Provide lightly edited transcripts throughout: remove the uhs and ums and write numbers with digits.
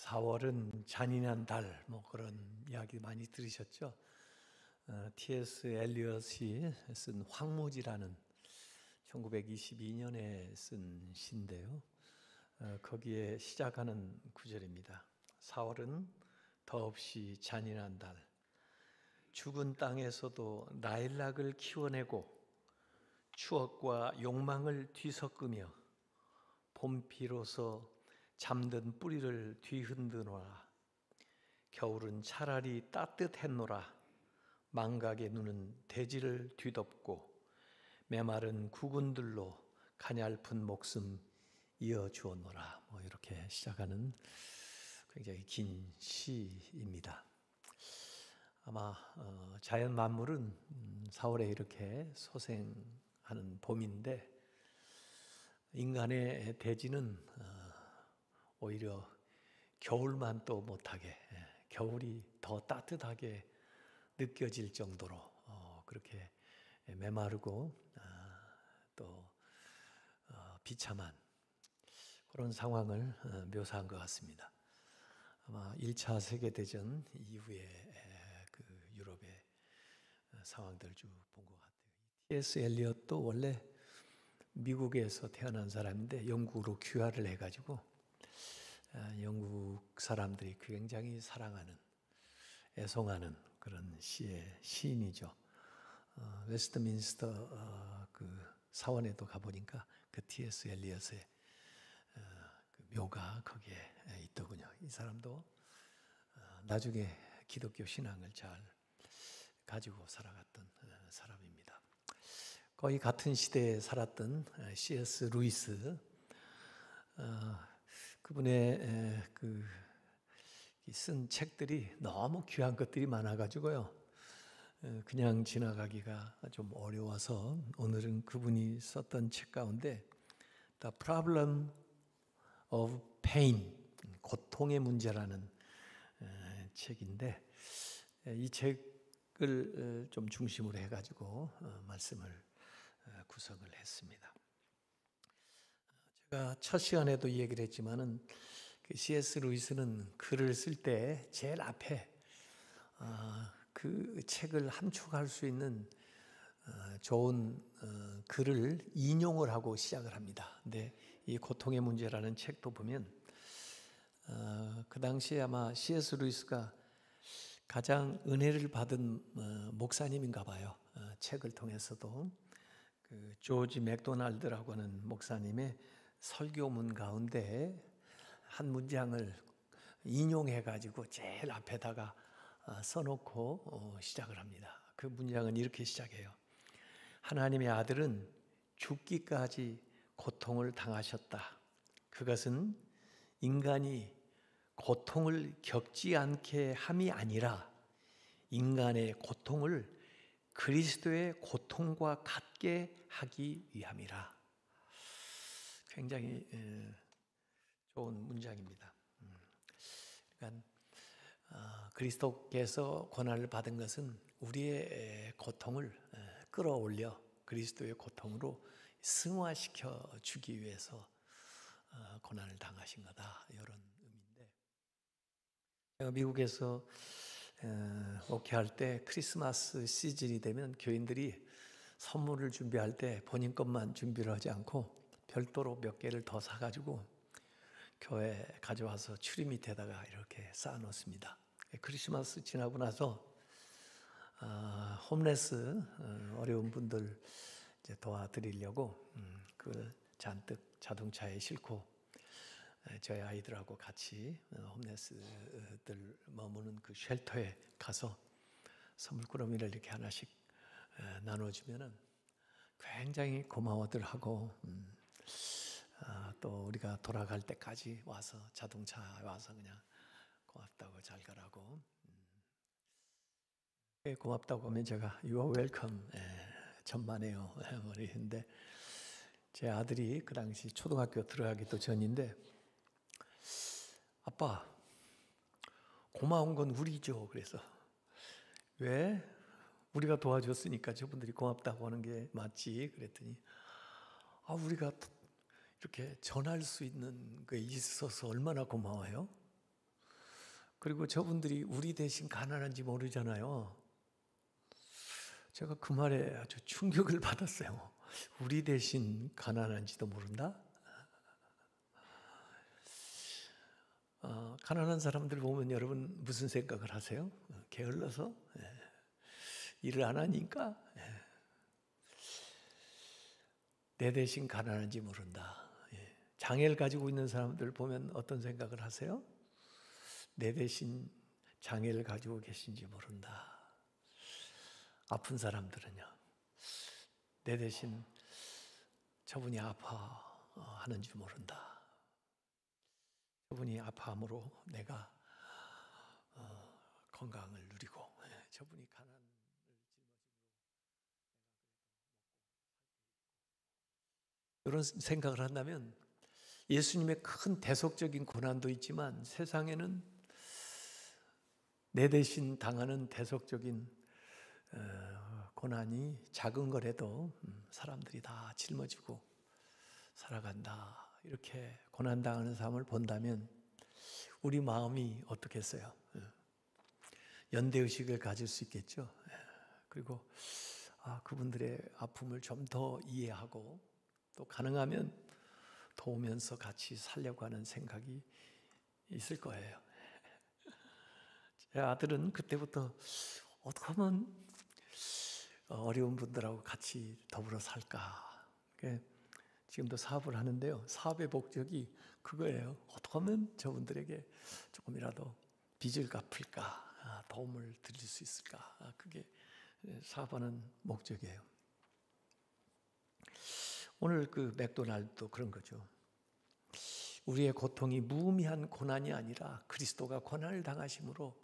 4월은 잔인한 달, 뭐 그런 이야기 많이 들으셨죠? T.S. 엘리엇이 쓴 황무지라는 1922년에 쓴 시인데요. 거기에 시작하는 구절입니다. 4월은 더없이 잔인한 달, 죽은 땅에서도 라일락을 키워내고 추억과 욕망을 뒤섞으며 봄비로소 잠든 뿌리를 뒤흔드노라. 겨울은 차라리 따뜻했노라. 망각의 눈은 대지를 뒤덮고 메마른 구근들로 가냘픈 목숨 이어주었노라. 이렇게 시작하는 굉장히 긴 시입니다. 아마 자연 만물은 4월에 이렇게 소생하는 봄인데 인간의 대지는 오히려 겨울만 또 못하게, 겨울이 더 따뜻하게 느껴질 정도로 그렇게 메마르고 또 비참한 그런 상황을 묘사한 것 같습니다. 아마 1차 세계대전 이후에 그 유럽의 상황들을 쭉 본 것 같아요. T.S. 엘리엇도 원래 미국에서 태어난 사람인데 영국으로 귀화를 해가지고 영국 사람들이 굉장히 사랑하는, 애송하는 그런 시인이죠. 웨스트민스터 그 사원에도 가보니까 그 T.S. 엘리엇의 그 묘가 거기에 있더군요. 이 사람도 나중에 기독교 신앙을 잘 가지고 살아갔던 사람입니다. 거의 같은 시대에 살았던 C.S. 루이스, 그분의 쓴 책들이 너무 귀한 것들이 많아가지고요. 그냥 지나가기가 좀 어려워서 오늘은 그분이 썼던 책 가운데 The Problem of Pain, 고통의 문제라는 책인데 이 책을 좀 중심으로 해가지고 말씀을 구성을 했습니다. 제가 첫 시간에도 이 얘기를 했지만은 그 C.S. 루이스는 글을 쓸 때 제일 앞에 그 책을 함축할 수 있는 좋은 글을 인용을 하고 시작을 합니다. 근데 이 고통의 문제라는 책도 보면 그 당시에 아마 C.S. 루이스가 가장 은혜를 받은 목사님인가 봐요. 책을 통해서도 그 조지 맥도날드라고 하는 목사님의 설교문 가운데 한 문장을 인용해 가지고 제일 앞에다가 써놓고 시작을 합니다. 그 문장은 이렇게 시작해요. 하나님의 아들은 죽기까지 고통을 당하셨다. 그것은 인간이 고통을 겪지 않게 함이 아니라 인간의 고통을 그리스도의 고통과 같게 하기 위함이라. 굉장히 좋은 문장입니다. 그러니까 그리스도께서 고난을 받은 것은 우리의 고통을 끌어올려 그리스도의 고통으로 승화시켜 주기 위해서 고난을 당하신 거다, 이런 의미인데, 제가 미국에서 목회할 때 크리스마스 시즌이 되면 교인들이 선물을 준비할 때 본인 것만 준비를 하지 않고 별도로 몇 개를 더 사가지고 교회 가져와서 추리 밑에다가 이렇게 쌓아놓습니다. 크리스마스 지나고 나서 홈레스 어려운 분들 이제 도와드리려고 그걸 잔뜩 자동차에 싣고 저희 아이들하고 같이 홈레스들 머무는 그 쉘터에 가서 선물꾸러미를 이렇게 하나씩 나눠주면은 굉장히 고마워들 하고 또 우리가 돌아갈 때까지 와서 자동차에 와서 그냥 고맙다고 잘 가라고, 고맙다고 하면 제가 You are welcome, 천만에요 그랬는데, 제 아들이 그 당시 초등학교 들어가기도 전인데 아빠, 고마운 건 우리죠. 그래서 왜? 우리가 도와줬으니까 저분들이 고맙다고 하는 게 맞지. 그랬더니 우리가 이렇게 전할 수 있는 게 있어서 얼마나 고마워요. 그리고 저분들이 우리 대신 가난한지 모르잖아요. 제가 그 말에 아주 충격을 받았어요. 우리 대신 가난한지도 모른다? 가난한 사람들 보면 여러분 무슨 생각을 하세요? 게을러서? 일을 안 하니까? 내 대신 가난한지 모른다. 장애를 가지고 있는 사람들 보면 어떤 생각을 하세요? 내 대신 장애를 가지고 계신지 모른다. 아픈 사람들은요, 내 대신 저분이 아파하는 줄 모른다. 저분이 아파함으로 내가 건강을 누리고, 저분이 가난을 짊어지므로 이런 생각을 한다면 예수님의 큰 대속적인 고난도 있지만 세상에는 내 대신 당하는 대속적인 고난이 작은 거라도 사람들이 다 짊어지고 살아간다. 이렇게 고난당하는 삶을 본다면 우리 마음이 어떻겠어요? 연대의식을 가질 수 있겠죠. 그리고 그분들의 아픔을 좀 더 이해하고 또 가능하면 도우면서 같이 살려고 하는 생각이 있을 거예요. 제 아들은 그때부터 어떻게 하면 어려운 분들하고 같이 더불어 살까. 지금도 사업을 하는데요. 사업의 목적이 그거예요. 어떻게 하면 저분들에게 조금이라도 빚을 갚을까, 도움을 드릴 수 있을까. 그게 사업하는 목적이에요. 오늘 그 맥도날드도 그런 거죠. 우리의 고통이 무의미한 고난이 아니라 그리스도가 고난을 당하심으로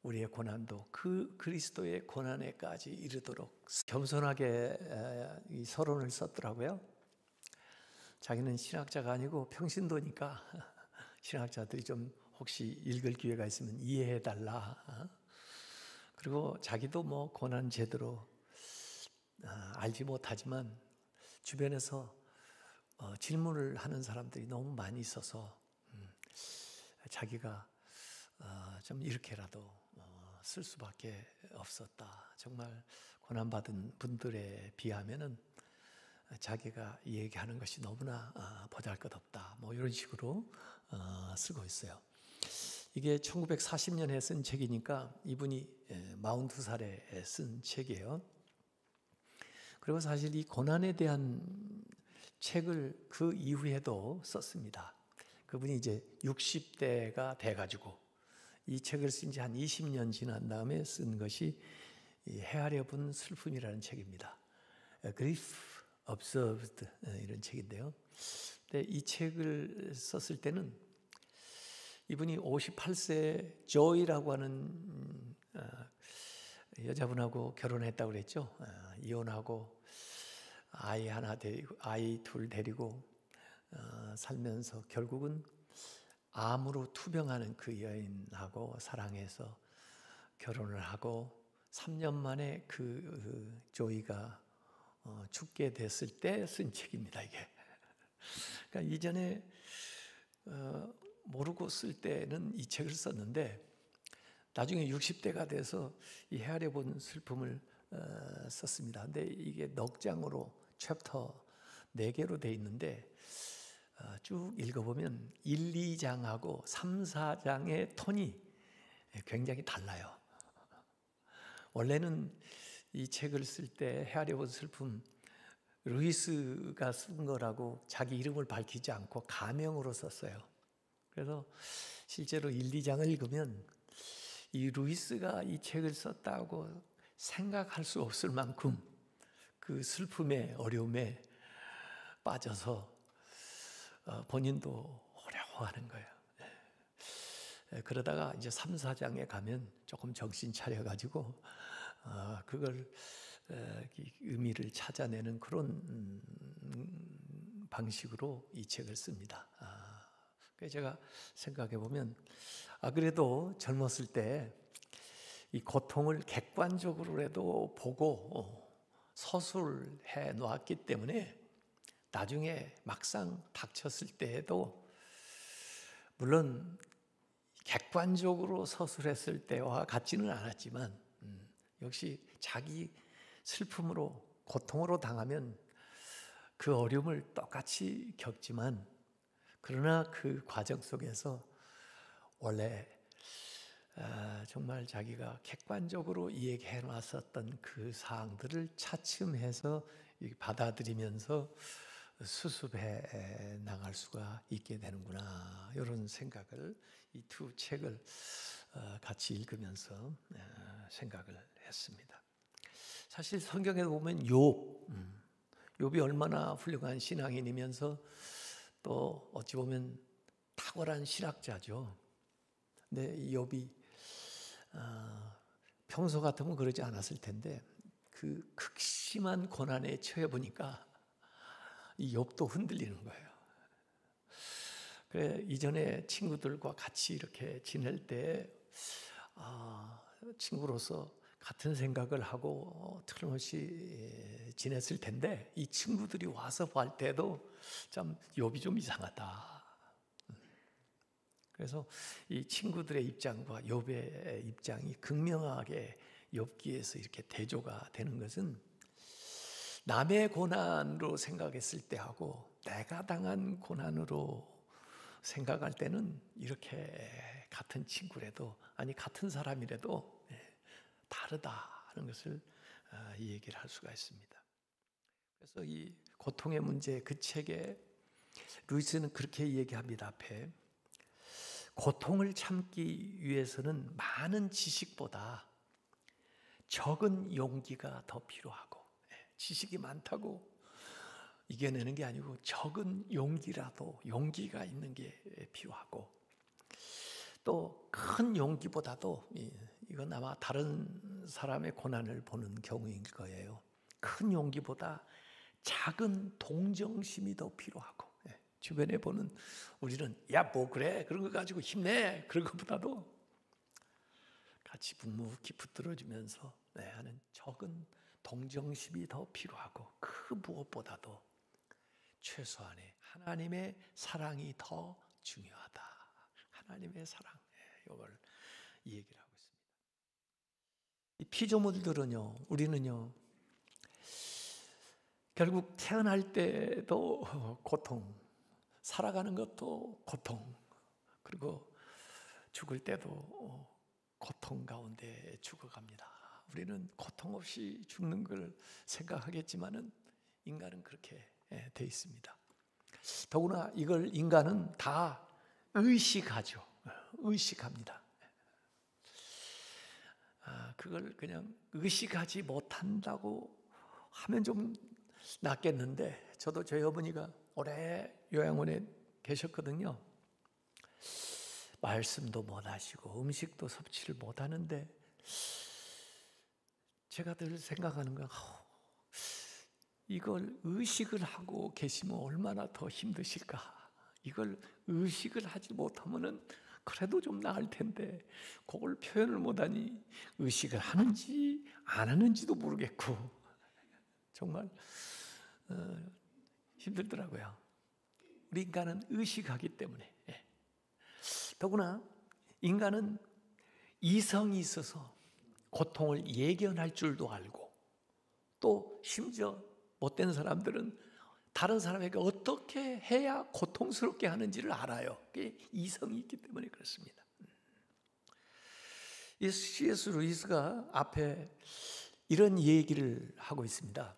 우리의 고난도 그 그리스도의 고난에까지 이르도록 겸손하게 이 서론을 썼더라고요. 자기는 신학자가 아니고 평신도니까 신학자들이 좀 혹시 읽을 기회가 있으면 이해해달라. 그리고 자기도 뭐 고난 제대로 알지 못하지만 주변에서 질문을 하는 사람들이 너무 많이 있어서 자기가 좀 이렇게라도 쓸 수밖에 없었다. 정말 고난받은 분들에 비하면은 자기가 얘기하는 것이 너무나 보잘것없다. 뭐 이런 식으로 쓰고 있어요. 이게 1940년에 쓴 책이니까 이분이 42살에 쓴 책이에요. 그리고 사실 이 고난에 대한 책을 그 이후에도 썼습니다. 그분이 이제 60대가 돼가지고 이 책을 쓴 지 한 20년 지난 다음에 쓴 것이 헤아려 본 슬픔이라는 책입니다. Grief Observed 이런 책인데요. 근데 이 책을 썼을 때는 이분이 58세 조이라고 하는 여자분하고 결혼했다고 그랬죠. 이혼하고 아이 둘 데리고 살면서 결국은 암으로 투병하는 그 여인하고 사랑해서 결혼을 하고 3년 만에 그 조이가 죽게 됐을 때 쓴 책입니다. 이게. 그러니까 이전에 모르고 쓸 때는 이 책을 썼는데 나중에 60대가 돼서 이 헤아려 본 슬픔을 썼습니다. 근데 이게 넉 장으로 챕터 4개로 돼 있는데 쭉 읽어보면 1, 2장하고 3, 4장의 톤이 굉장히 달라요. 원래는 이 책을 쓸 때 헤아려 본 슬픔 루이스가 쓴 거라고 자기 이름을 밝히지 않고 가명으로 썼어요. 그래서 실제로 1, 2장을 읽으면 이 루이스가 이 책을 썼다고 생각할 수 없을 만큼 그 슬픔의 어려움에 빠져서 본인도 어려워하는 거예요. 그러다가 이제 3, 4장에 가면 조금 정신 차려가지고 그걸 의미를 찾아내는 그런 방식으로 이 책을 씁니다. 그래서 제가 생각해 보면 그래도 젊었을 때 이 고통을 객관적으로라도 보고 서술해 놓았기 때문에 나중에 막상 닥쳤을 때에도 물론 객관적으로 서술했을 때와 같지는 않았지만 역시 자기 슬픔으로 고통으로 당하면 그 어려움을 똑같이 겪지만 그러나 그 과정 속에서 원래 정말 자기가 객관적으로 얘기해 놨었던 그 사항들을 차츰해서 받아들이면서 수습해 나갈 수가 있게 되는구나, 이런 생각을 이 두 책을 같이 읽으면서 생각을 했습니다. 사실 성경에 보면 욥이 얼마나 훌륭한 신앙인이면서 또 어찌 보면 탁월한 신학자죠. 근데 욥이 평소 같으면 그러지 않았을 텐데 그 극심한 고난에 처해 보니까 이 욥도 흔들리는 거예요. 그래, 이전에 친구들과 같이 이렇게 지낼 때 친구로서 같은 생각을 하고 틀림없이 지냈을 텐데 이 친구들이 와서 볼 때도 참 욥이 좀 이상하다. 그래서 이 친구들의 입장과 욥의 입장이 극명하게 욥기에서 이렇게 대조가 되는 것은 남의 고난으로 생각했을 때하고 내가 당한 고난으로 생각할 때는 이렇게 같은 친구라도 아니 같은 사람이라도 다르다는 것을 이 얘기를 할 수가 있습니다. 그래서 이 고통의 문제, 그 책에 루이스는 그렇게 얘기합니다. 앞에 고통을 참기 위해서는 많은 지식보다 적은 용기가 더 필요하고, 지식이 많다고 이겨내는 게 아니고 적은 용기라도 용기가 있는 게 필요하고, 또 큰 용기보다도, 이건 아마 다른 사람의 고난을 보는 경우일 거예요, 큰 용기보다 작은 동정심이 더 필요하고, 주변에 보는 우리는 야 뭐 그래 그런 거 가지고 힘내 그런 것보다도 같이 묵묵히 붙들어주면서 하는 적은 동정심이 더 필요하고, 그 무엇보다도 최소한의 하나님의 사랑이 더 중요하다. 하나님의 사랑, 이걸 이 얘기를 하고 있습니다. 이 피조물들은요, 우리는요, 결국 태어날 때도 고통, 살아가는 것도 고통, 그리고 죽을 때도 고통 가운데 죽어갑니다. 우리는 고통 없이 죽는 걸 생각하겠지만은 인간은 그렇게 돼 있습니다. 더구나 이걸 인간은 다 의식하죠. 의식합니다. 그걸 그냥 의식하지 못한다고 하면 좀 낫겠는데, 저도 저희 어머니가 오래 요양원에 계셨거든요. 말씀도 못 하시고 음식도 섭취를 못 하는데 제가 늘 생각하는 건 이걸 의식을 하고 계시면 얼마나 더 힘드실까. 이걸 의식을 하지 못하면은 그래도 좀 나을 텐데 그걸 표현을 못하니 의식을 하는지 안 하는지도 모르겠고 정말 힘들더라고요. 우리 인간은 의식하기 때문에. 더구나 인간은 이성이 있어서 고통을 예견할 줄도 알고, 또 심지어 못된 사람들은 다른 사람에게 어떻게 해야 고통스럽게 하는지를 알아요. 그게 이성이 있기 때문에 그렇습니다. 이 C.S. 루이스가 앞에 이런 얘기를 하고 있습니다.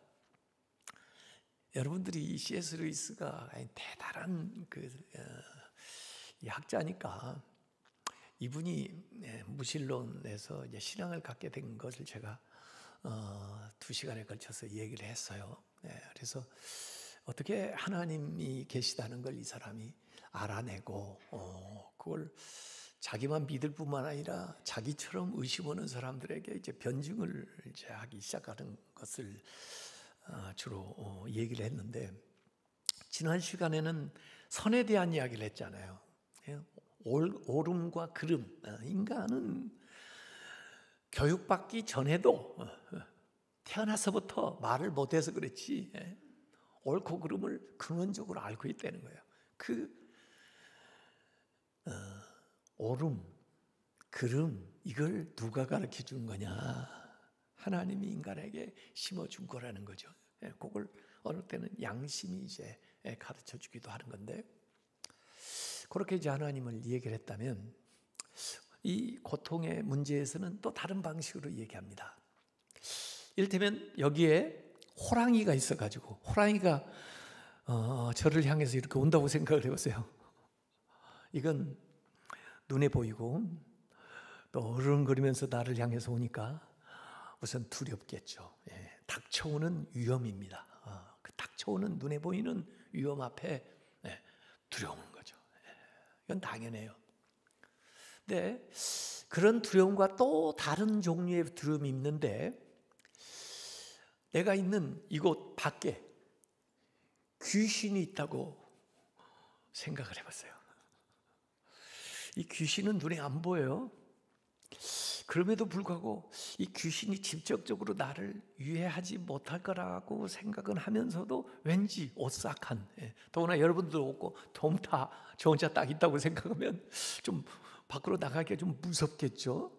여러분들이 C.S. 루이스가 대단한 학자니까 이분이 무신론에서 이제 신앙을 갖게 된 것을 제가 2시간에 걸쳐서 얘기를 했어요. 그래서 어떻게 하나님이 계시다는 걸 이 사람이 알아내고 그걸 자기만 믿을 뿐만 아니라 자기처럼 의심하는 사람들에게 이제 변증을 이제 하기 시작하는 것을 주로 얘기를 했는데, 지난 시간에는 선에 대한 이야기를 했잖아요. 옳음과 그름. 인간은 교육받기 전에도 태어나서부터 말을 못해서 그렇지 옳고 그름을 근원적으로 알고 있다는 거예요. 그 옳음, 그럼 이걸 누가 가르쳐 준 거냐? 하나님이 인간에게 심어준 거라는 거죠. 그걸 어느 때는 양심이 이제 가르쳐 주기도 하는 건데, 그렇게 이제 하나님을 얘기를 했다면 이 고통의 문제에서는 또 다른 방식으로 얘기합니다. 이를테면 여기에 호랑이가 있어가지고 호랑이가 저를 향해서 이렇게 온다고 생각을 해보세요. 이건 눈에 보이고 또 어른거리면서 나를 향해서 오니까 우선 두렵겠죠. 닥쳐오는 위험입니다. 그 닥쳐오는 눈에 보이는 위험 앞에 두려운 거죠. 이건 당연해요. 근데 그런 두려움과 또 다른 종류의 두려움이 있는데, 내가 있는 이곳 밖에 귀신이 있다고 생각을 해봤어요. 이 귀신은 눈에 안 보여요. 그럼에도 불구하고 이 귀신이 직접적으로 나를 유해하지 못할 거라고 생각은 하면서도 왠지 오싹한, 더구나 여러분들도 없고 돔타 저 혼자 딱 있다고 생각하면 좀 밖으로 나가기가 좀 무섭겠죠.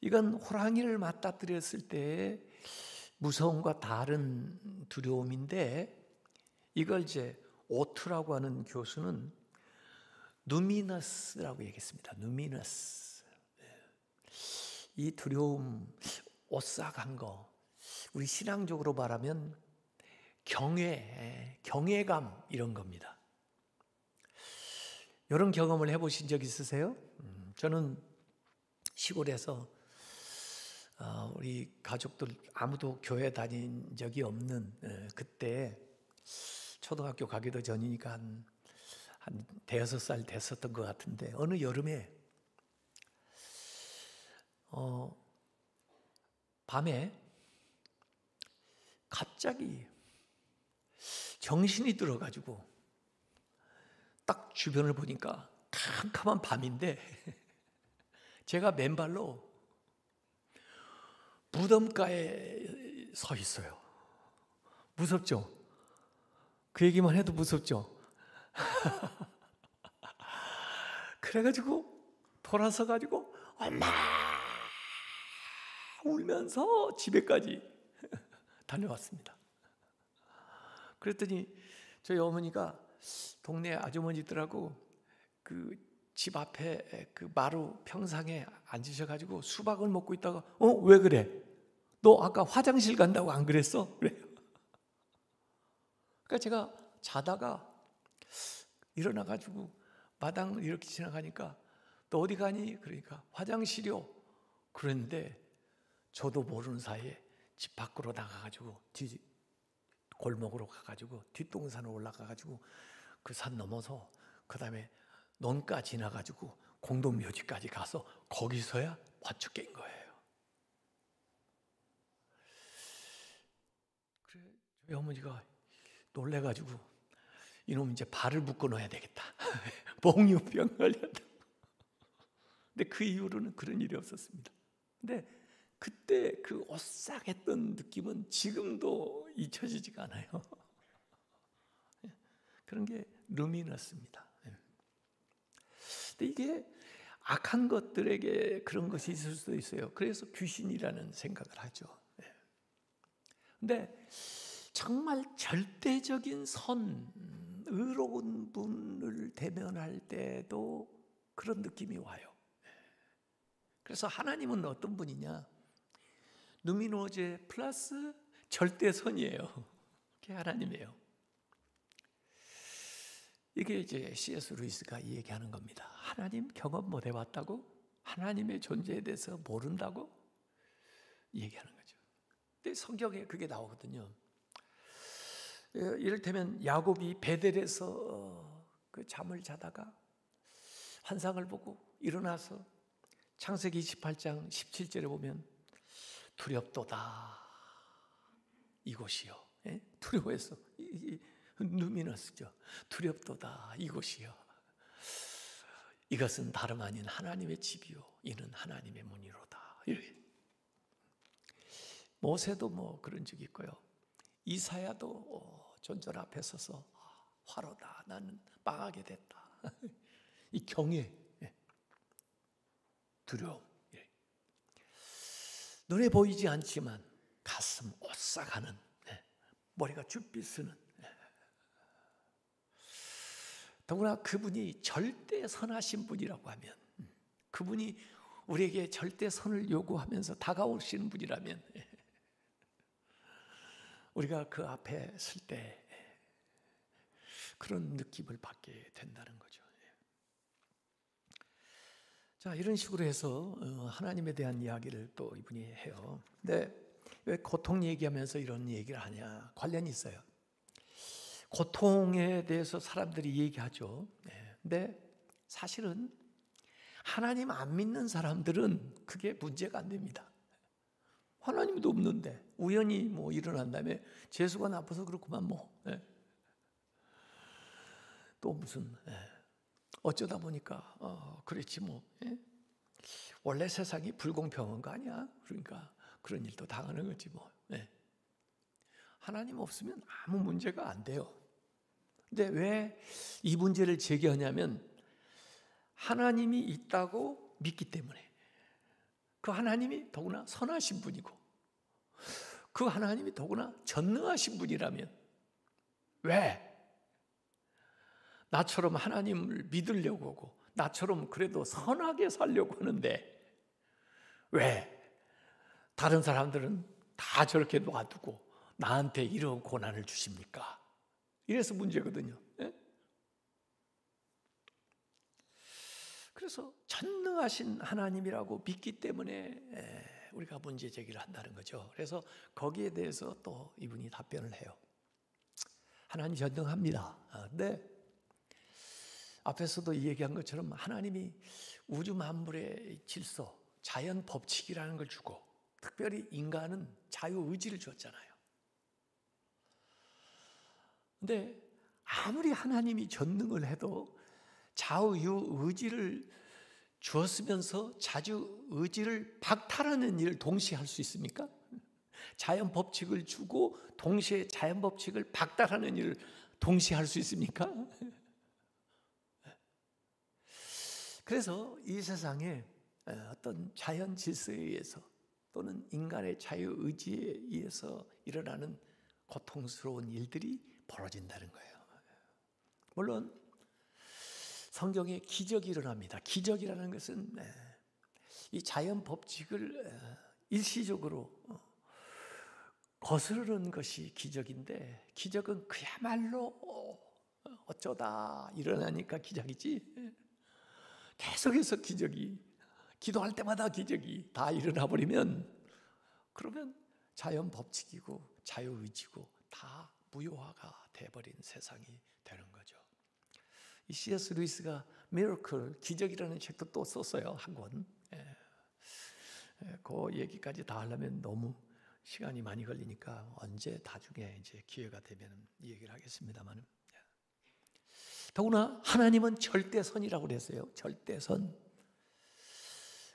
이건 호랑이를 맞닥뜨렸을 때의 무서움과 다른 두려움인데, 이걸 이제 오트라고 하는 교수는 누미너스라고 얘기했습니다. 누미너스. 이 두려움, 오싹한 거, 우리 신앙적으로 말하면 경외감 이런 겁니다. 이런 경험을 해보신 적 있으세요? 저는 시골에서 우리 가족들 아무도 교회 다닌 적이 없는 그때 초등학교 가기도 전이니까 한 대여섯 살 됐었던 것 같은데, 어느 여름에 밤에 갑자기 정신이 들어가지고 딱 주변을 보니까 캄캄한 밤인데 제가 맨발로 무덤가에 서 있어요. 무섭죠? 그 얘기만 해도 무섭죠? 그래가지고 돌아서 가지고 엄마 울면서 집에까지 다녀왔습니다. 그랬더니 저희 어머니가 동네 아주머니들하고 그 집 앞에 그 마루 평상에 앉으셔가지고 수박을 먹고 있다가 왜 그래? 너 아까 화장실 간다고 안 그랬어? 그래요. 그러니까 제가 자다가 일어나가지고 마당 이렇게 지나가니까 너 어디 가니? 그러니까 화장실이요. 그런데 저도 모르는 사이에 집 밖으로 나가가지고 골목으로 가가지고 뒷동산으로 올라가가지고 그 산 넘어서 그 다음에 논가 지나가지고 공동묘지까지 가서 거기서야 화축 깬 거예요. 그래 저희 어머니가 놀래가지고 이놈 이제 발을 묶어 놓아야 되겠다. 몽유병 걸렸다. 근데 그 이후로는 그런 일이 없었습니다. 근데 그때 그 오싹했던 느낌은 지금도 잊혀지지가 않아요. 그런 게 루미너스입니다. 근데 이게 악한 것들에게 그런 것이 있을 수도 있어요. 그래서 귀신이라는 생각을 하죠. 근데 정말 절대적인 의로운 분을 대면할 때도 그런 느낌이 와요. 그래서 하나님은 어떤 분이냐? 누미노제 플러스 절대선이에요. 그게 하나님이에요. 이게 이제 C.S. 루이스가 얘기하는 겁니다. 하나님 경험 못 해봤다고? 하나님의 존재에 대해서 모른다고? 얘기하는 거죠. 근데 성경에 그게 나오거든요. 이를테면 야곱이 베델에서 그 잠을 자다가 환상을 보고 일어나서 창세기 28장 17절에 보면 두렵도다 이곳이요. 두려워해서 누미너스죠. 두렵도다 이곳이요. 이것은 다름 아닌 하나님의 집이요 이는 하나님의 문이로다. 모세도 뭐 그런 적이 있고요. 이사야도 존전 앞에 서서 화로다 나는 망하게 됐다. 이 경외. 두려움. 눈에 보이지 않지만 가슴 오싹하는, 머리가 쭈삣 쓰는, 더구나 그분이 절대 선하신 분이라고 하면, 그분이 우리에게 절대 선을 요구하면서 다가오시는 분이라면 우리가 그 앞에 설 때 그런 느낌을 받게 된다는 거죠. 자, 이런 식으로 해서 하나님에 대한 이야기를 또 이분이 해요. 근데 왜 고통 얘기하면서 이런 얘기를 하냐? 관련이 있어요. 고통에 대해서 사람들이 얘기하죠. 근데 사실은 하나님 안 믿는 사람들은 그게 문제가 안 됩니다. 하나님도 없는데 우연히 뭐 일어난 다음에 재수가 나빠서 그렇구만 뭐. 또 무슨 어쩌다 보니까 그렇지 뭐. 원래 세상이 불공평한 거 아니야? 그러니까 그런 일도 당하는 거지 뭐. 하나님 없으면 아무 문제가 안 돼요. 근데 왜 이 문제를 제기하냐면 하나님이 있다고 믿기 때문에. 그 하나님이 더구나 선하신 분이고 그 하나님이 더구나 전능하신 분이라면 왜 나처럼 하나님을 믿으려고 하고 나처럼 그래도 선하게 살려고 하는데 왜 다른 사람들은 다 저렇게 놔두고 나한테 이런 고난을 주십니까? 이래서 문제거든요. 그래서 전능하신 하나님이라고 믿기 때문에 우리가 문제 제기를 한다는 거죠. 그래서 거기에 대해서 또 이분이 답변을 해요. 하나님 전능합니다. 근데 앞에서도 얘기한 것처럼 하나님이 우주 만물의 질서, 자연 법칙이라는 걸 주고 특별히 인간은 자유의지를 줬잖아요. 근데 아무리 하나님이 전능을 해도 자유의지를 주었으면서 자유의지를 박탈하는 일을 동시에 할 수 있습니까? 자연 법칙을 주고 동시에 자연 법칙을 박탈하는 일을 동시에 할 수 있습니까? 그래서 이 세상에 어떤 자연 질서에 의해서 또는 인간의 자유의지에 의해서 일어나는 고통스러운 일들이 벌어진다는 거예요. 물론 성경에 기적이 일어납니다. 기적이라는 것은 이 자연 법칙을 일시적으로 거스르는 것이 기적인데 기적은 그야말로 어쩌다 일어나니까 기적이지 계속해서 기적이 기도할 때마다 기적이 다 일어나 버리면 그러면 자연 법칙이고 자유의지고 다 무효화가 돼버린 세상이 되는 거죠. 이 C.S. 루이스가 미러클 기적이라는 책도 또 썼어요. 한 권. 그 얘기까지 다 하려면 너무 시간이 많이 걸리니까 언제 나중에 이제 기회가 되면 이 얘기를 하겠습니다만. 더구나 하나님은 절대선이라고 그랬어요. 절대선.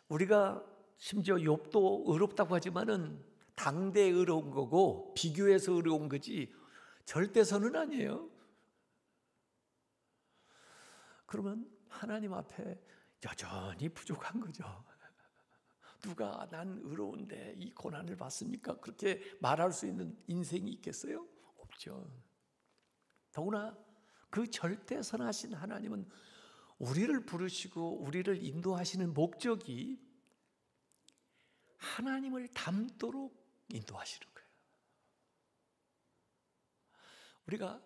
우리가 심지어 욥도 의롭다고 하지만은 당대 의로운 거고 비교해서 의로운 거지 절대선은 아니에요. 그러면 하나님 앞에 여전히 부족한 거죠. 누가 난 의로운데 이 고난을 받습니까? 그렇게 말할 수 있는 인생이 있겠어요? 없죠. 더구나 그 절대선하신 하나님은 우리를 부르시고 우리를 인도하시는 목적이 하나님을 닮도록 인도하시는 거예요. 우리가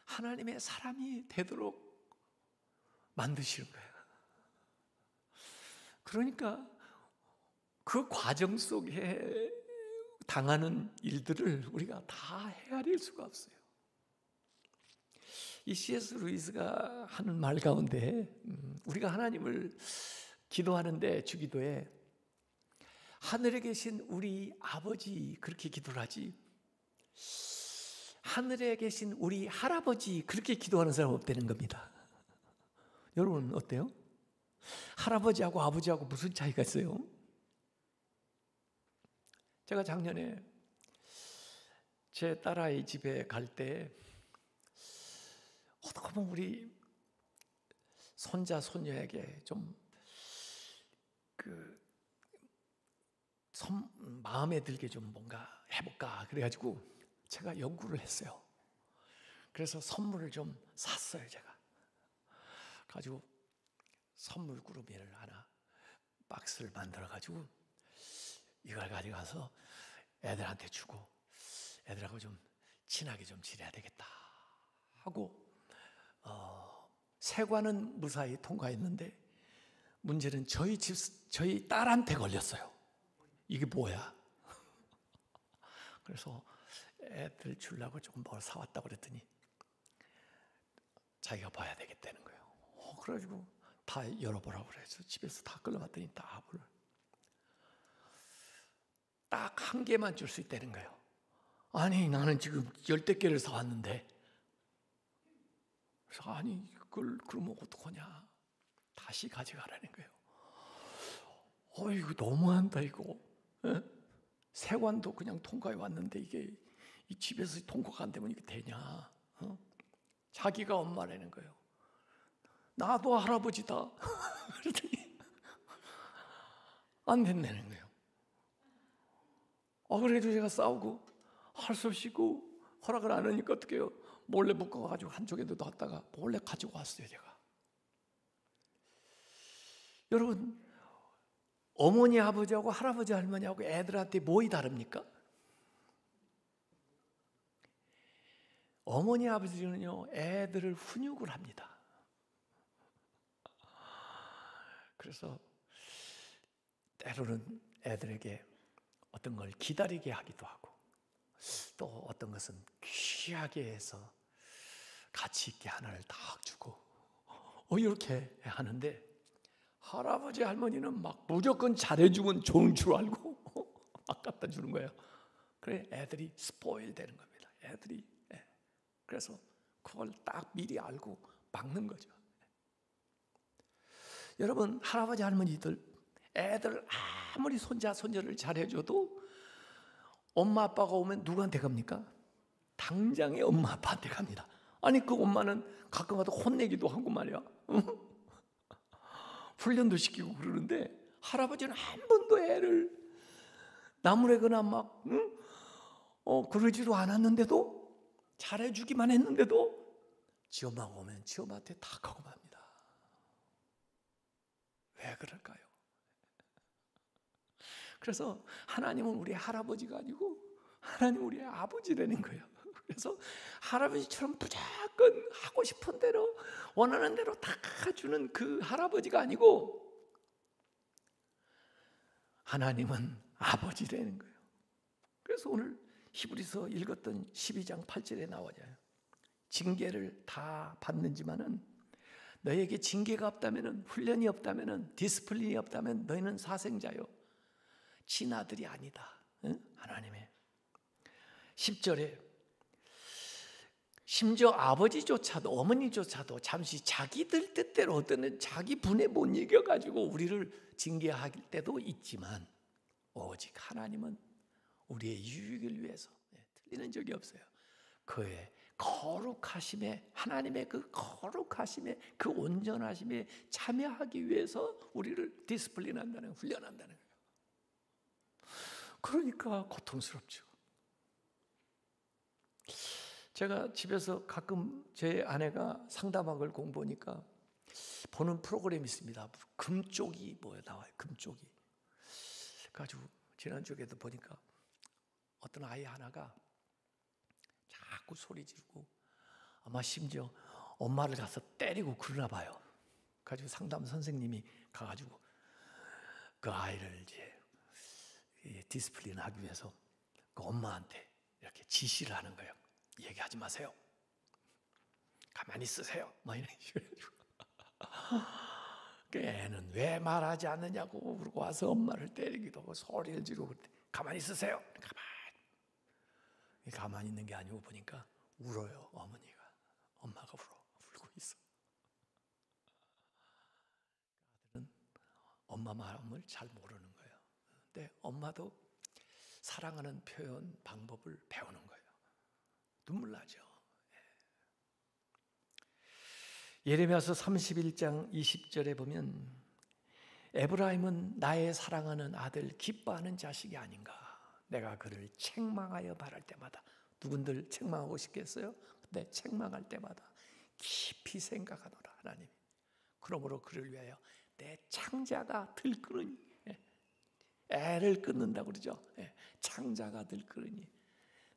하나님의 사람이 되도록 만드시는 거예요. 그러니까 그 과정 속에 당하는 일들을 우리가 다 헤아릴 수가 없어요. 이 C.S. 루이스가 하는 말 가운데 우리가 하나님을 기도하는데 주기도에 하늘에 계신 우리 아버지 그렇게 기도를 하지 하늘에 계신 우리 할아버지 그렇게 기도하는 사람 없다는 겁니다. 여러분 어때요? 할아버지하고 아버지하고 무슨 차이가 있어요? 제가 작년에 제 딸아이 집에 갈 때 어떻게 보면 우리 손자 손녀에게 좀 마음에 들게 좀 뭔가 해볼까 그래가지고 제가 연구를 했어요. 그래서 선물을 좀 샀어요. 제가 가지고 선물 꾸러미를 하나 박스를 만들어가지고 이걸 가져가서 애들한테 주고 애들하고 좀 친하게 좀 지내야 되겠다 하고 세관은 무사히 통과했는데 문제는 저희 딸한테 걸렸어요. 이게 뭐야? 그래서 애들 주려고 조금 뭘 사왔다고 그랬더니 자기가 봐야 되겠다는 거예요. 그래가지고 다 열어보라고 그래서 집에서 다 끌어봤더니 답을 딱 한 개만 줄 수 있다는 거예요. 아니 나는 지금 10개를 사왔는데. 그래서 아니 그러면 어떡하냐, 다시 가져가라는 거예요. 이거 너무한다 이거. 에? 세관도 그냥 통과해 왔는데 이게 이 집에서 통과가 안 되면 이게 되냐? 자기가 엄마라는 거예요. 나도 할아버지다. 그랬더니 안 된다는 거예요. 그래도 제가 싸우고 할 수 없이 허락을 안 하니까 어떻게 해요? 몰래 묶어가지고 한쪽에도 놨다가 몰래 가지고 왔어요. 제가. 여러분, 어머니 아버지하고 할아버지 할머니하고 애들한테 뭐이 다릅니까? 어머니 아버지는요 애들을 훈육을 합니다. 그래서 때로는 애들에게 어떤 걸 기다리게 하기도 하고 또 어떤 것은 귀하게 해서 가치 있게 하나를 딱 주고 이렇게 하는데, 할아버지 할머니는 막 무조건 잘해주면 좋은 줄 알고 막 갖다 주는 거예요. 그래 애들이 스포일 되는 겁니다. 애들이. 그래서 그걸 딱 미리 알고 막는 거죠. 여러분, 할아버지 할머니들 애들 아무리 손자 손녀를 잘해줘도 엄마 아빠가 오면 누구한테 갑니까? 당장에 엄마 아빠한테 갑니다. 아니 그 엄마는 가끔가다 혼내기도 하고 말이야. 훈련도 시키고 그러는데 할아버지는 한 번도 애를 나무래거나 막 그러지도 않았는데도, 잘해주기만 했는데도 지 엄마가 오면 지 엄마한테 다 가고 맙니다. 왜 그럴까요? 그래서 하나님은 우리의 할아버지가 아니고 하나님은 우리의 아버지라는 거예요. 그래서 할아버지처럼 무조건 하고 싶은 대로 원하는 대로 다 주는 그 할아버지가 아니고 하나님은 아버지라는 거예요. 그래서 오늘 히브리서 읽었던 12장 8절에 나와요. 징계를 다 받는지만은 너에게 징계가 없다면은, 훈련이 없다면은, 디스플린이 없다면 너희는 사생자요 친아들이 아니다. 응? 하나님의 10절에 심지어 아버지조차도 어머니조차도 잠시 자기들 뜻대로 어떤 때 자기 분에 못 이겨가지고 우리를 징계할 때도 있지만 오직 하나님은 우리의 유익을 위해서 틀리는 적이 없어요. 그의 거룩하심에, 하나님의 그 거룩하심에, 그 온전하심에 참여하기 위해서 우리를 디스플린한다는, 훈련한다는 거예요. 그러니까 고통스럽죠. 제가 집에서 가끔 제 아내가 상담학을 공부하니까 보는 프로그램이 있습니다. 금쪽이 뭐에 나와요. 금쪽이. 가지고 지난주에도 보니까 어떤 아이 하나가 자꾸 소리 지르고 아마 심지어 엄마를 가서 때리고 그러나 봐요. 가지고 상담 선생님이 가가지고 그 아이를 이제 디스플린하기 위해서 그 엄마한테 이렇게 지시를 하는 거예요. 얘기하지 마세요. 가만히 있으세요. 막 이런 식으로. 그 애는 왜 말하지 않느냐고 그러고 와서 엄마를 때리기도 하고 소리를 지르고 가만히 있으세요. 가만히 있는 게 아니고 보니까 울어요. 어머니가. 엄마가 울고 있어. 아들은 엄마 마음을 잘 모르는 거예요. 근데 엄마도 사랑하는 표현 방법을 배우는 거예요. 눈물 나죠. 예레미야서 31장 20절에 보면 에브라임은 나의 사랑하는 아들, 기뻐하는 자식이 아닌가. 내가 그를 책망하여 바랄 때마다. 누군들 책망하고 싶겠어요? 근데 책망할 때마다 깊이 생각하노라 하나님. 그러므로 그를 위하여 내 창자가 들끓으니, 애를 끊는다고 그러죠. 창자가 들끓으니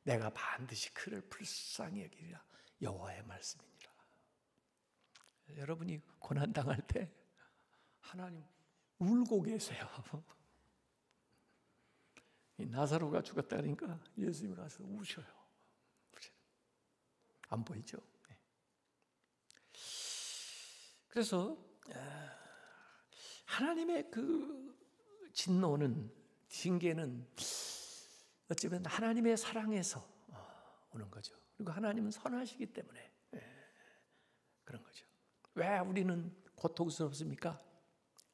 내가 반드시 그를 불쌍히 여기리라. 여호와의 말씀이니라. 여러분이 고난 당할 때 하나님 울고 계세요. 이 나사로가 죽었다니까 예수님이 가서 우셔요. 안 보이죠? 그래서 하나님의 그 진노는, 징계는 어쩌면 하나님의 사랑에서 오는 거죠. 그리고 하나님은 선하시기 때문에 그런 거죠. 왜 우리는 고통스럽습니까?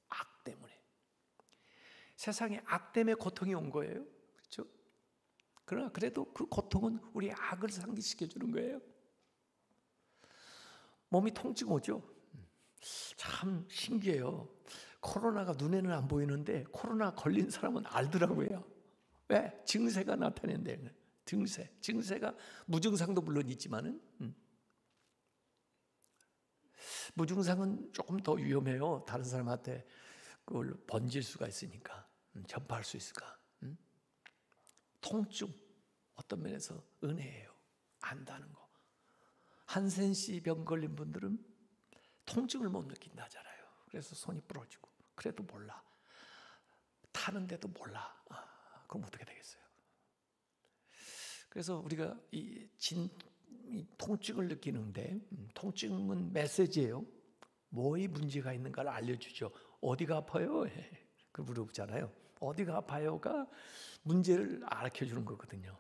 악 때문에. 세상에 악 때문에 고통이 온 거예요. 그렇죠? 그러나 그래도 그 고통은 우리의 악을 상기시켜 주는 거예요. 몸이 통증 오죠? 참 신기해요. 코로나가 눈에는 안 보이는데 코로나 걸린 사람은 알더라고요. 왜? 증세가 나타낸대. 증세가 무증상도 물론 있지만은 무증상은 조금 더 위험해요. 다른 사람한테 그걸 번질 수가 있으니까, 전파할 수 있을까? 통증, 어떤 면에서 은혜예요. 안다는 거. 한센씨 병 걸린 분들은 통증을 못 느낀다 하잖아요. 그래서 손이 부러지고, 그래도 몰라. 타는데도 몰라. 그럼 어떻게 되겠어요? 그래서 우리가 이 통증을 느끼는데, 통증은 메시지예요. 뭐에 문제가 있는가를 알려주죠. 어디가 아파요? 그 물어보잖아요. 어디가 아파요가 문제를 알려주는 거거든요.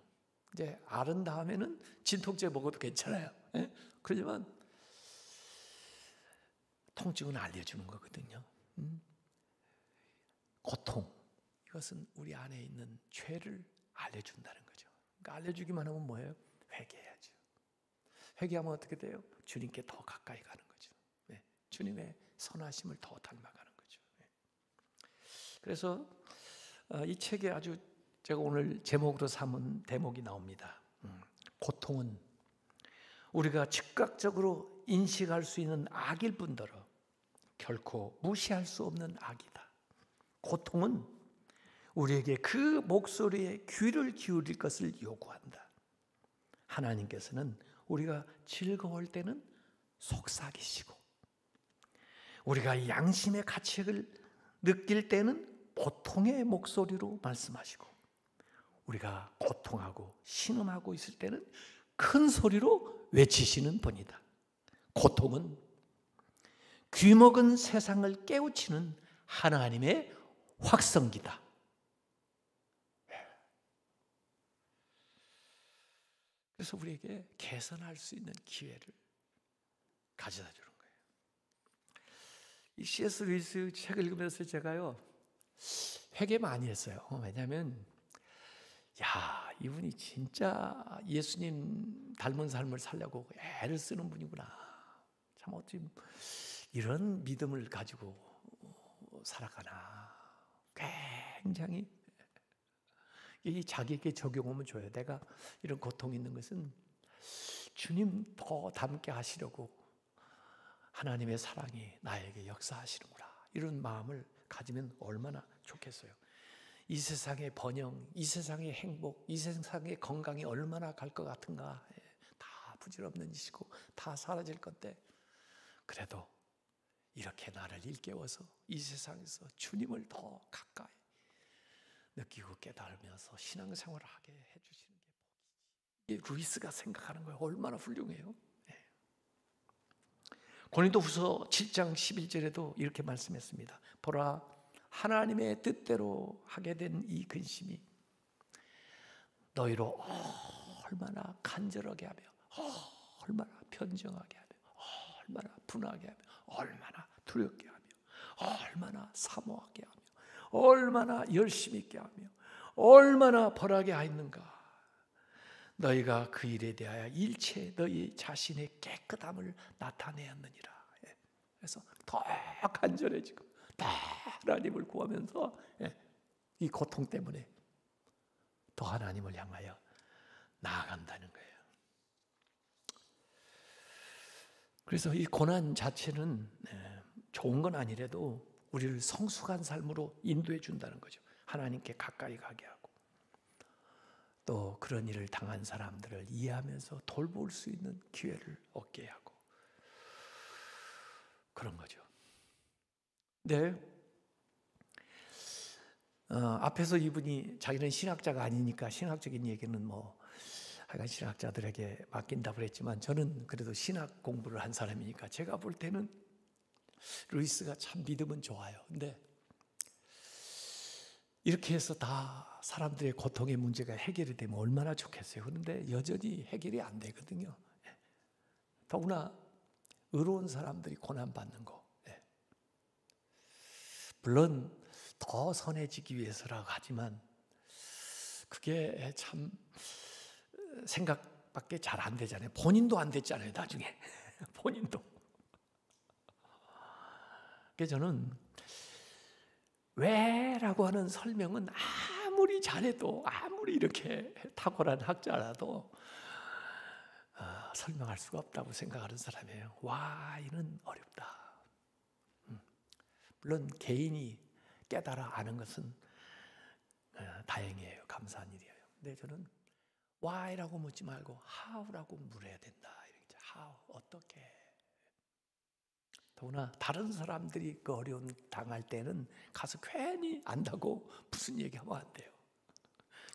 이제 앓은 다음에는 진통제 먹어도 괜찮아요. 그렇지만 통증은 알려주는 거거든요. 고통, 이것은 우리 안에 있는 죄를 알려준다는 거죠. 그러니까 알려주기만 하면 뭐예요? 회개해야죠. 회개하면 어떻게 돼요? 주님께 더 가까이 가는 거죠. 주님의 선하심을 더 닮아가는 거죠. 그래서 이 책에 아주 제가 오늘 제목으로 삼은 대목이 나옵니다. 고통은 우리가 즉각적으로 인식할 수 있는 악일 뿐더러 결코 무시할 수 없는 악이다. 고통은 우리에게 그 목소리에 귀를 기울일 것을 요구한다. 하나님께서는 우리가 즐거울 때는 속삭이시고, 우리가 양심의 가책을 느낄 때는 보통의 목소리로 말씀하시고, 우리가 고통하고 신음하고 있을 때는 큰 소리로 외치시는 분이다. 고통은 귀먹은 세상을 깨우치는 하나님의 확성기다. 그래서 우리에게 개선할 수 있는 기회를 가져다 주는 거예요. 이 C.S. 루이스 책을 읽으면서 제가요, 회개 많이 했어요. 왜냐하면 이분이 진짜 예수님 닮은 삶을 살려고 애를 쓰는 분이구나. 참 어찌 이런 믿음을 가지고 살아가나. 굉장히 이 자기에게 적용하면 좋아요. 내가 이런 고통이 있는 것은 주님 더 닮게 하시려고 하나님의 사랑이 나에게 역사하시는구나. 이런 마음을 가지면 얼마나 좋겠어요. 이 세상의 번영, 이 세상의 행복, 이 세상의 건강이 얼마나 갈 것 같은가. 다 부질없는 짓이고 다 사라질 건데, 그래도 이렇게 나를 일깨워서 이 세상에서 주님을 더 가까이 느끼고 깨달으면서 신앙생활을 하게 해주시는 게 복이지. 이게 루이스가 생각하는 거예요. 얼마나 훌륭해요. 고린도후서 7장 11절에도 이렇게 말씀했습니다. 보라, 하나님의 뜻대로 하게 된 이 근심이 너희로 얼마나 간절하게 하며, 얼마나 변정하게 하며, 얼마나 분하게 하며, 얼마나 두렵게 하며, 얼마나 사모하게 하며, 얼마나 열심히 있게 하며, 얼마나 벌하게 하였는가. 너희가 그 일에 대하여 일체 너희 자신의 깨끗함을 나타내었느니라. 그래서 더 간절해지고 더 하나님을 구하면서 이 고통 때문에 더 하나님을 향하여 나아간다는 거예요. 그래서 이 고난 자체는 좋은 건 아니라도 우리를 성숙한 삶으로 인도해 준다는 거죠. 하나님께 가까이 가게 하고 또 그런 일을 당한 사람들을 이해하면서 돌볼 수 있는 기회를 얻게 하고 그런 거죠. 네. 앞에서 이분이 자기는 신학자가 아니니까 신학적인 얘기는 하여간 신학자들에게 맡긴다고 그랬지만 저는 그래도 신학 공부를 한 사람이니까 제가 볼 때는 루이스가 참 믿음은 좋아요. 근데 이렇게 해서 다 사람들의 고통의 문제가 해결이 되면 얼마나 좋겠어요. 그런데 여전히 해결이 안 되거든요. 더구나 의로운 사람들이 고난받는 거. 물론 더 선해지기 위해서라고 하지만 그게 참 생각밖에 잘 안 되잖아요. 본인도 안 됐잖아요, 나중에. 본인도. 그래서 저는 왜라고 하는 설명은 아무리 잘해도 아무리 이렇게 탁월한 학자라도 설명할 수가 없다고 생각하는 사람이에요. 와이는 어렵다. 물론 개인이 깨달아 아는 것은 다행이에요. 감사한 일이에요. 근데 저는 why라고 묻지 말고 how라고 물어야 된다. how, 어떻게. 더구나 다른 사람들이 그 어려움 당할 때는 가서 괜히 안다고 무슨 얘기하면 안 돼요.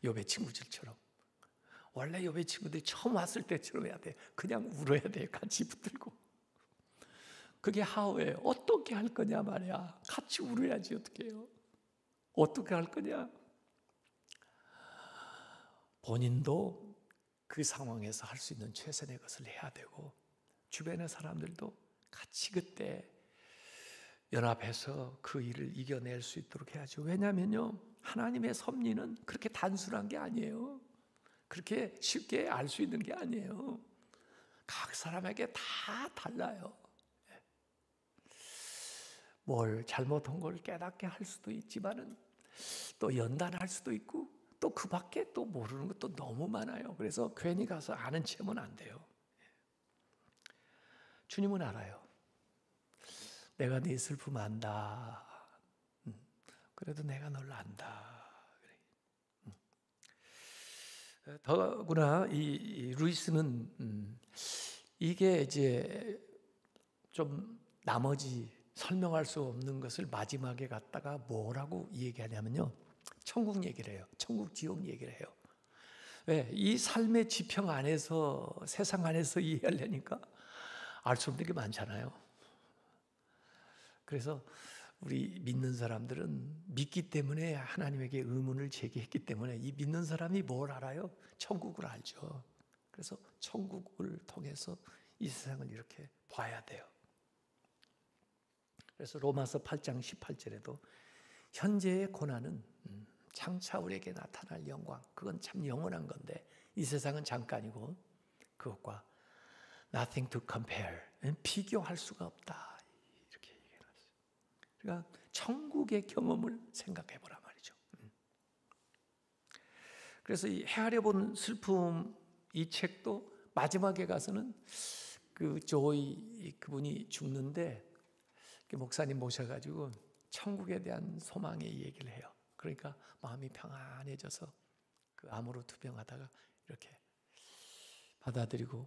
욥의 친구들처럼. 원래 욥의 친구들이 처음 왔을 때처럼 해야 돼. 그냥 울어야 돼. 같이 붙들고. 그게 how예요. 어떻게 할 거냐 말이야. 같이 울어야지 어떻게 해요. 어떻게 할 거냐. 본인도 그 상황에서 할 수 있는 최선의 것을 해야 되고 주변의 사람들도 같이 그때 연합해서 그 일을 이겨낼 수 있도록 해야죠. 왜냐하면요, 하나님의 섭리는 그렇게 단순한 게 아니에요. 그렇게 쉽게 알 수 있는 게 아니에요. 각 사람에게 다 달라요. 뭘 잘못한 걸 깨닫게 할 수도 있지만은 또 연단할 수도 있고 또 그 밖에 또 모르는 것도 너무 많아요. 그래서 괜히 가서 아는 체면 안 돼요. 주님은 알아요. 내가 네 슬픔 안다. 그래도 내가 널 안다. 더구나 이 루이스는 이게 이제 좀 나머지 설명할 수 없는 것을 마지막에 갖다가 뭐라고 얘기하냐면요, 천국 얘기를 해요. 천국 지옥 얘기를 해요. 왜? 이 삶의 지평 안에서 세상 안에서 이해하려니까 알 수 없는 게 많잖아요. 그래서 우리 믿는 사람들은 믿기 때문에 하나님에게 의문을 제기했기 때문에 이 믿는 사람이 뭘 알아요? 천국을 알죠. 그래서 천국을 통해서 이 세상을 이렇게 봐야 돼요. 그래서 로마서 8장 18절에도 현재의 고난은 장차 우리에게 나타날 영광, 그건 참 영원한 건데 이 세상은 잠깐이고 그것과 nothing to compare, 비교할 수가 없다. 이렇게 얘기해놨어요. 그러니까 천국의 경험을 생각해 보란 말이죠. 그래서 이 헤아려 본 슬픔 이 책도 마지막에 가서는 그 조이 그분이 죽는데 목사님 모셔가지고 천국에 대한 소망의 얘기를 해요. 그러니까 마음이 평안해져서 그 암으로 투병하다가 이렇게 받아들이고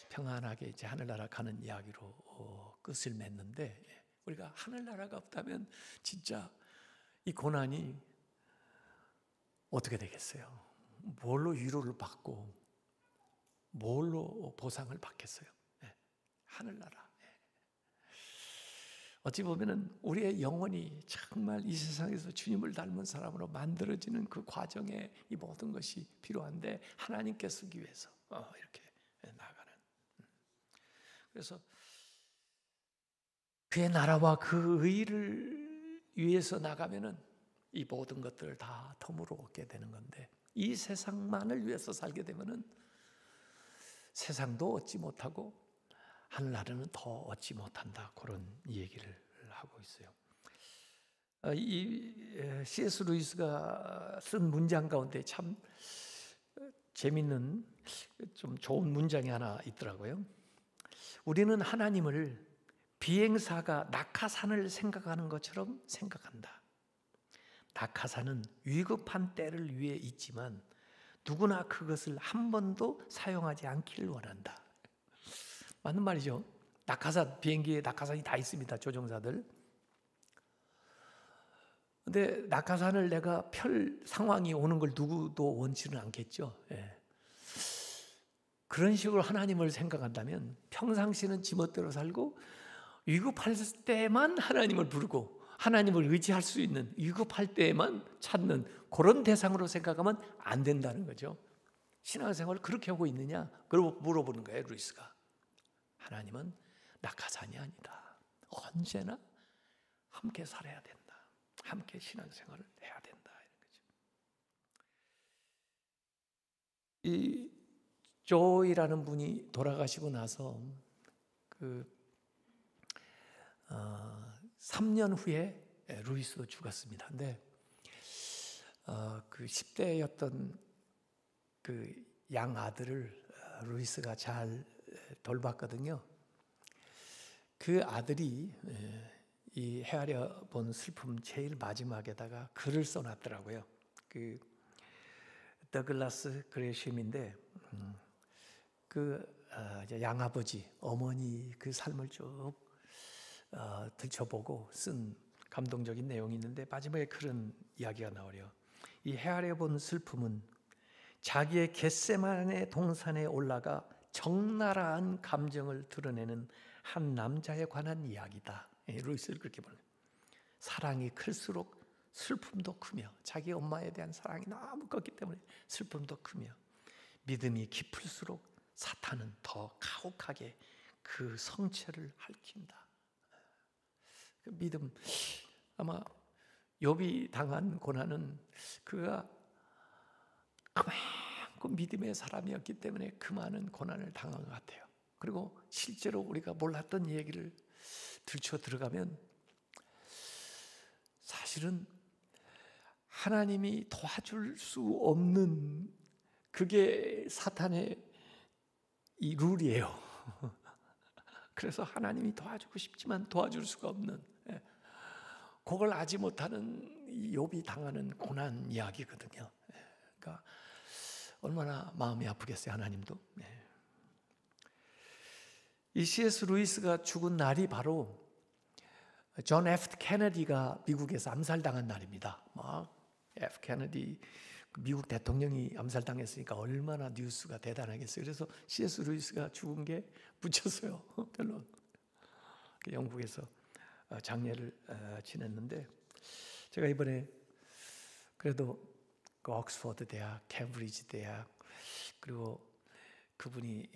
평안하게 이제 하늘나라 가는 이야기로 끝을 맺는데, 우리가 하늘나라가 없다면 진짜 이 고난이 어떻게 되겠어요? 뭘로 위로를 받고 뭘로 보상을 받겠어요? 하늘나라. 어찌 보면은 우리의 영혼이 정말 이 세상에서 주님을 닮은 사람으로 만들어지는 그 과정에 이 모든 것이 필요한데 하나님께 쓰기 위해서 이렇게 나가는. 그래서 그의 나라와 그 의를 위해서 나가면은 이 모든 것들을 다 덤으로 얻게 되는 건데, 이 세상만을 위해서 살게 되면은 세상도 얻지 못하고 하늘나라는 더 얻지 못한다. 그런 얘기를 하고 있어요. C.S. 루이스가 쓴 문장 가운데 참 재밌는 좀 좋은 문장이 하나 있더라고요. 우리는 하나님을 비행사가 낙하산을 생각하는 것처럼 생각한다. 낙하산은 위급한 때를 위해 있지만 누구나 그것을 한 번도 사용하지 않기를 원한다. 맞는 말이죠. 낙하산, 비행기에 낙하산이 다 있습니다. 조종사들. 근데 낙하산을 내가 펼 상황이 오는 걸 누구도 원치는 않겠죠. 예. 그런 식으로 하나님을 생각한다면 평상시는 지멋대로 살고 위급할 때만 하나님을 부르고 하나님을 의지할 수 있는 위급할 때만 찾는 그런 대상으로 생각하면 안 된다는 거죠. 신앙생활을 그렇게 하고 있느냐? 그러고 물어보는 거예요, 루이스가. 하나님은 낙하산이 아니다. 언제나 함께 살아야 된다. 함께 신앙생활을 해야 된다. 이런 거죠. 이 조이라는 분이 돌아가시고 나서 3년 후에 루이스도 죽었습니다. 근데 그 10대였던 그 양 아들을 루이스가 잘 돌봤거든요. 그 아들이 이 헤아려 본 슬픔 제일 마지막에다가 글을 써놨더라고요. 그 더글라스 그레심인데 그 양아버지, 어머니 그 삶을 쭉 들춰보고 쓴 감동적인 내용이 있는데 마지막에 그런 이야기가 나오려. 이 헤아려 본 슬픔은 자기의 겟세마네 동산에 올라가 적나라한 감정을 드러내는 한 남자에 관한 이야기다. 루이스를 그렇게 보는 거예요. 사랑이 클수록 슬픔도 크며 자기 엄마에 대한 사랑이 너무 컸기 때문에 슬픔도 크며 믿음이 깊을수록 사탄은 더 가혹하게 그 성체를 핥힌다. 그 믿음, 아마 욥이 당한 고난은 그가 그만큼 믿음의 사람이었기 때문에 그 많은 고난을 당한 것 같아요. 그리고 실제로 우리가 몰랐던 얘기를 들춰 들어가면 사실은 하나님이 도와줄 수 없는 그게 사탄의 이 룰이에요. 그래서 하나님이 도와주고 싶지만 도와줄 수가 없는, 그걸 알지 못하는 욥이 당하는 고난 이야기거든요. 그러니까 얼마나 마음이 아프겠어요, 하나님도. 이 C.S. 루이스가 죽은 날이 바로 존 F. 케네디가 미국에서 암살당한 날입니다. 막 F. 케네디 미국 대통령이 암살당했으니까 얼마나 뉴스가 대단하겠어요. 그래서 C.S. 루이스가 죽은 게 묻혔어요. 별로. 영국에서 장례를 지냈는데 제가 이번에 그래도 그 옥스퍼드 대학, 캠브리지 대학 그리고 그분이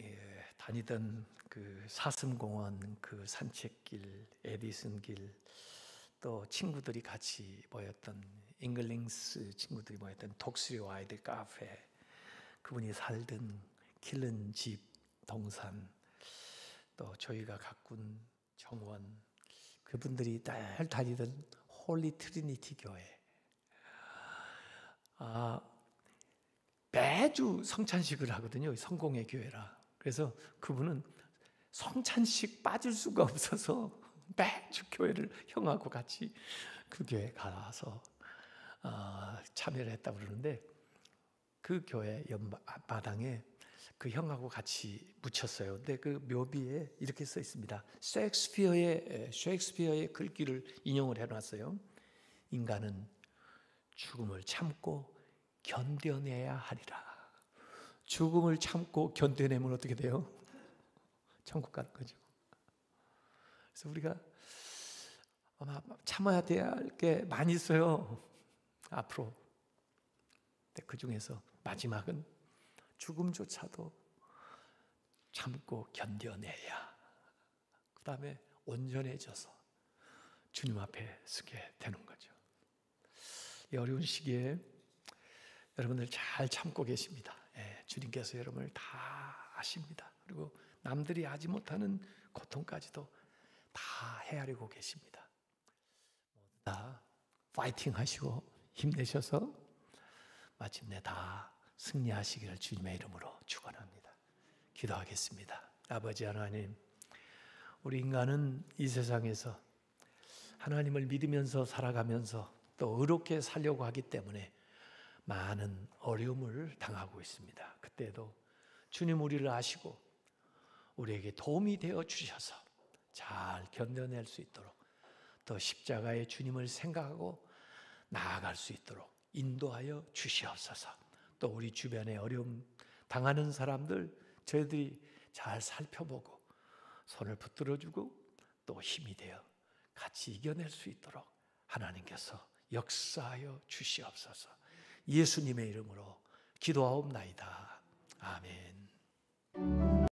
다니던 그 사슴공원, 그 산책길, 에디슨 길, 또 친구들이 같이 모였던 잉글링스 친구들이 모였던 독수리 와이드 카페, 그분이 살던 길른 집, 동산, 또 저희가 가꾼 정원, 그분들이 늘 다니던 홀리 트리니티 교회. 매주 성찬식을 하거든요. 성공의 교회라. 그래서 그분은 성찬식 빠질 수가 없어서 매주 교회를 형하고 같이 그 교회에 가서 참여를 했다고 그러는데 그 교회 옆마당에 그 형하고 같이 묻혔어요. 근데 그 묘비에 이렇게 써 있습니다. 셰익스피어의 글귀를 인용을 해놨어요. 인간은 죽음을 참고 견뎌내야 하리라. 죽음을 참고 견뎌내면 어떻게 돼요? 천국 가는 거죠. 그래서 우리가 아마 참아야 될 게 많이 있어요. 앞으로. 근데 그 중에서 마지막은 죽음조차도 참고 견뎌내야 그 다음에 온전해져서 주님 앞에 서게 되는 거죠. 이 어려운 시기에 여러분들 잘 참고 계십니다. 주님께서 여러분을 다 아십니다. 그리고 남들이 하지 못하는 고통까지도 다 헤아리고 계십니다. 다 파이팅 하시고 힘내셔서 마침내 다 승리하시기를 주님의 이름으로 축원합니다. 기도하겠습니다. 아버지 하나님, 우리 인간은 이 세상에서 하나님을 믿으면서 살아가면서 또 의롭게 살려고 하기 때문에 많은 어려움을 당하고 있습니다. 그때도 주님 우리를 아시고 우리에게 도움이 되어 주셔서 잘 견뎌낼 수 있도록 또 십자가의 주님을 생각하고 나아갈 수 있도록 인도하여 주시옵소서. 또 우리 주변에 어려움 당하는 사람들 저희들이 잘 살펴보고 손을 붙들어주고 또 힘이 되어 같이 이겨낼 수 있도록 하나님께서 역사하여 주시옵소서. 예수님의 이름으로 기도하옵나이다. 아멘.